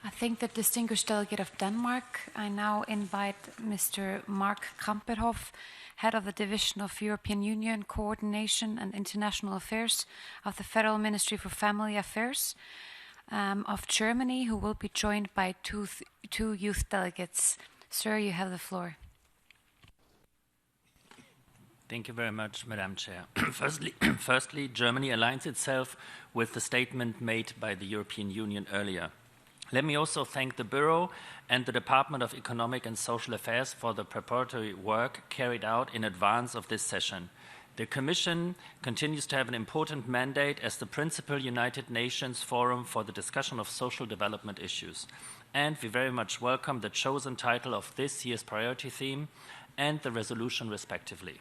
I thank the distinguished delegate of Denmark. I now invite Mr. Mark Kramperhoff, Head of the Division of European Union Coordination and International Affairs of the Federal Ministry for Family Affairs of Germany, who will be joined by two youth delegates. Sir, you have the floor. Thank you very much, Madam Chair. Firstly, Germany aligns itself with the statement made by the European Union earlier. Let me also thank the Bureau and the Department of Economic and Social Affairs for the preparatory work carried out in advance of this session. The Commission continues to have an important mandate as the principal United Nations forum for the discussion of social development issues. And we very much welcome the chosen title of this year's priority theme and the resolution respectively.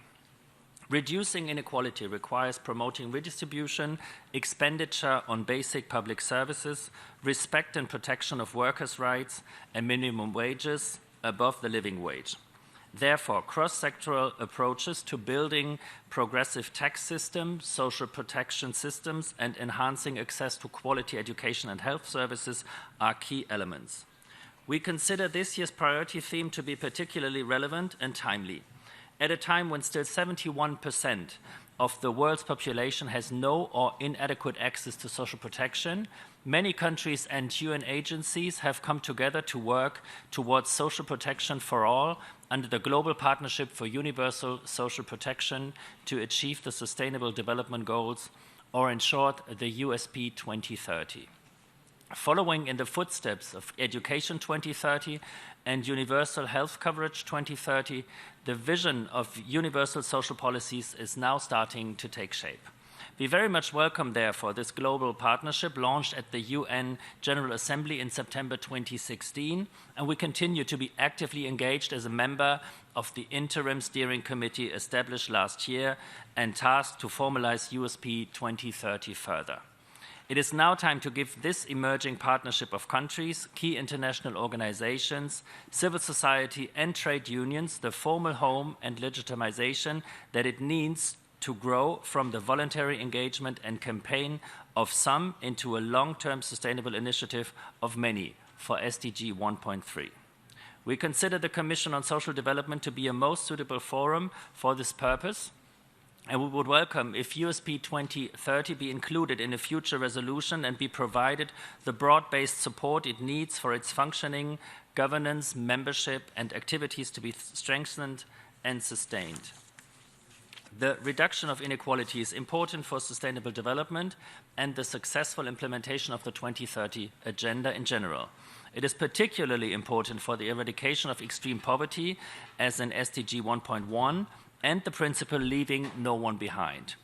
Reducing inequality requires promoting redistribution, expenditure on basic public services, respect and protection of workers' rights, and minimum wages above the living wage. Therefore, cross-sectoral approaches to building progressive tax systems, social protection systems, and enhancing access to quality education and health services are key elements. We consider this year's priority theme to be particularly relevant and timely. At a time when still 71% of the world's population has no or inadequate access to social protection, many countries and UN agencies have come together to work towards social protection for all under the Global Partnership for Universal Social Protection to achieve the Sustainable Development Goals, or in short, the USP 2030. Following in the footsteps of Education 2030 and Universal Health Coverage 2030, the vision of universal social policies is now starting to take shape. We very much welcome, therefore, this global partnership launched at the UN General Assembly in September 2016, and we continue to be actively engaged as a member of the Interim Steering Committee established last year and tasked to formalize USP 2030 further. It is now time to give this emerging partnership of countries, key international organizations, civil society and trade unions the formal home and legitimization that it needs to grow from the voluntary engagement and campaign of some into a long-term sustainable initiative of many for SDG 1.3. We consider the Commission on Social Development to be a most suitable forum for this purpose, and we would welcome if USP 2030 be included in a future resolution and be provided the broad-based support it needs for its functioning, governance, membership, and activities to be strengthened and sustained. The reduction of inequality is important for sustainable development and the successful implementation of the 2030 agenda in general. It is particularly important for the eradication of extreme poverty as in SDG 1.1 and the principle leaving no one behind.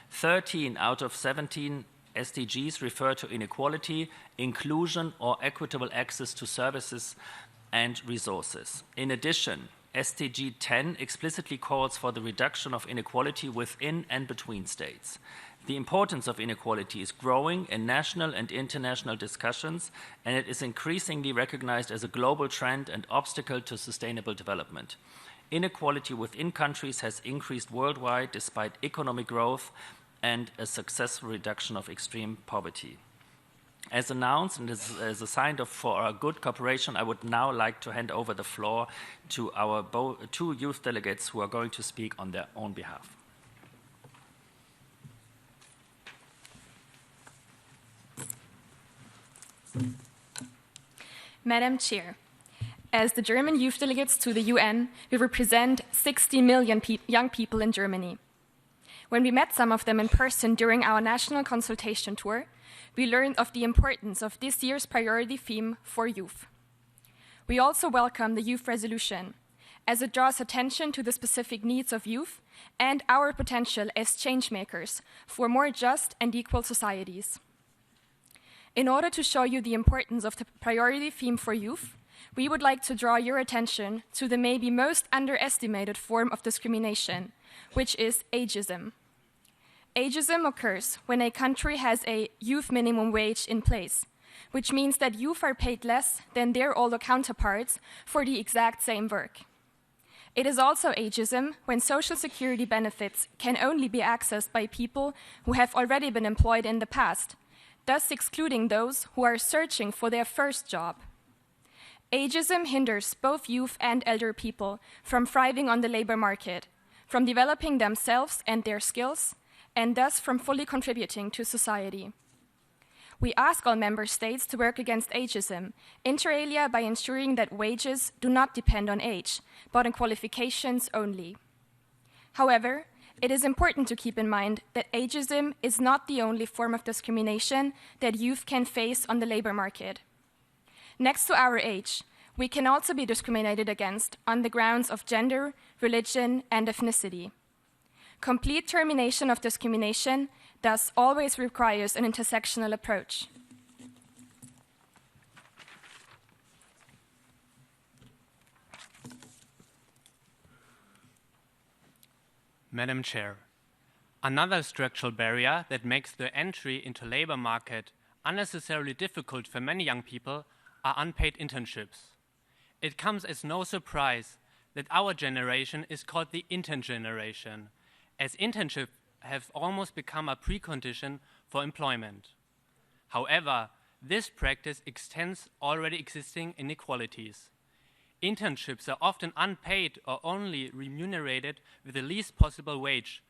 13 out of 17 SDGs refer to inequality, inclusion, or equitable access to services and resources. In addition, SDG 10 explicitly calls for the reduction of inequality within and between states. The importance of inequality is growing in national and international discussions, and it is increasingly recognized as a global trend and obstacle to sustainable development. Inequality within countries has increased worldwide despite economic growth and a successful reduction of extreme poverty. As announced and as a sign for our good cooperation, I would now like to hand over the floor to our two youth delegates who are going to speak on their own behalf. Madam Chair, as the German youth delegates to the UN, we represent 60 million young people in Germany. When we met some of them in person during our national consultation tour, we learned of the importance of this year's priority theme for youth. We also welcome the youth resolution, as it draws attention to the specific needs of youth and our potential as changemakers for more just and equal societies. In order to show you the importance of the priority theme for youth, we would like to draw your attention to the maybe most underestimated form of discrimination, which is ageism. Ageism occurs when a country has a youth minimum wage in place, which means that youth are paid less than their older counterparts for the exact same work. It is also ageism when social security benefits can only be accessed by people who have already been employed in the past, thus excluding those who are searching for their first job. Ageism hinders both youth and elder people from thriving on the labor market, from developing themselves and their skills, and thus from fully contributing to society. We ask all member states to work against ageism, inter alia by ensuring that wages do not depend on age, but on qualifications only. However, it is important to keep in mind that ageism is not the only form of discrimination that youth can face on the labor market. Next to our age, we can also be discriminated against on the grounds of gender, religion, and ethnicity. Complete termination of discrimination thus always requires an intersectional approach. Madam Chair, another structural barrier that makes the entry into labor market unnecessarily difficult for many young people are unpaid internships. It comes as no surprise that our generation is called the intern generation, as internships have almost become a precondition for employment. However, this practice extends already existing inequalities. Internships are often unpaid or only remunerated with the least possible wage,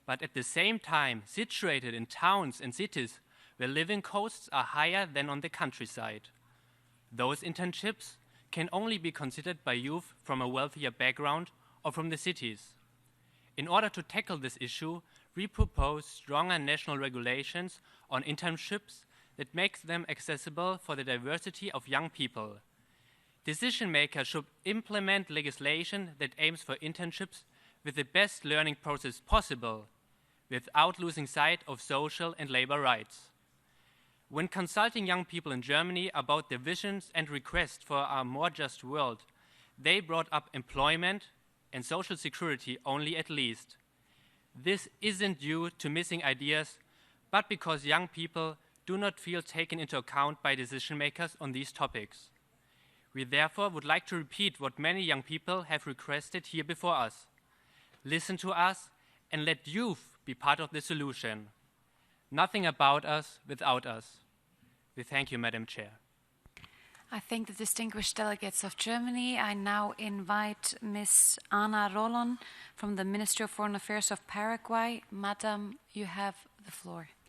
but at the same time situated in towns and cities where living costs are higher than on the countryside. Those internships can only be considered by youth from a wealthier background or from the cities. In order to tackle this issue, we propose stronger national regulations on internships that makes them accessible for the diversity of young people. Decision makers should implement legislation that aims for internships with the best learning process possible, without losing sight of social and labor rights. When consulting young people in Germany about their visions and requests for a more just world, they brought up employment and social security only at least. This isn't due to missing ideas, but because young people do not feel taken into account by decision makers on these topics. We therefore would like to repeat what many young people have requested here before us. Listen to us and let youth be part of the solution. Nothing about us without us. We thank you, Madam Chair. I thank the distinguished delegates of Germany. I now invite Ms. Ana Rolón from the Ministry of Foreign Affairs of Paraguay. Madam, you have the floor.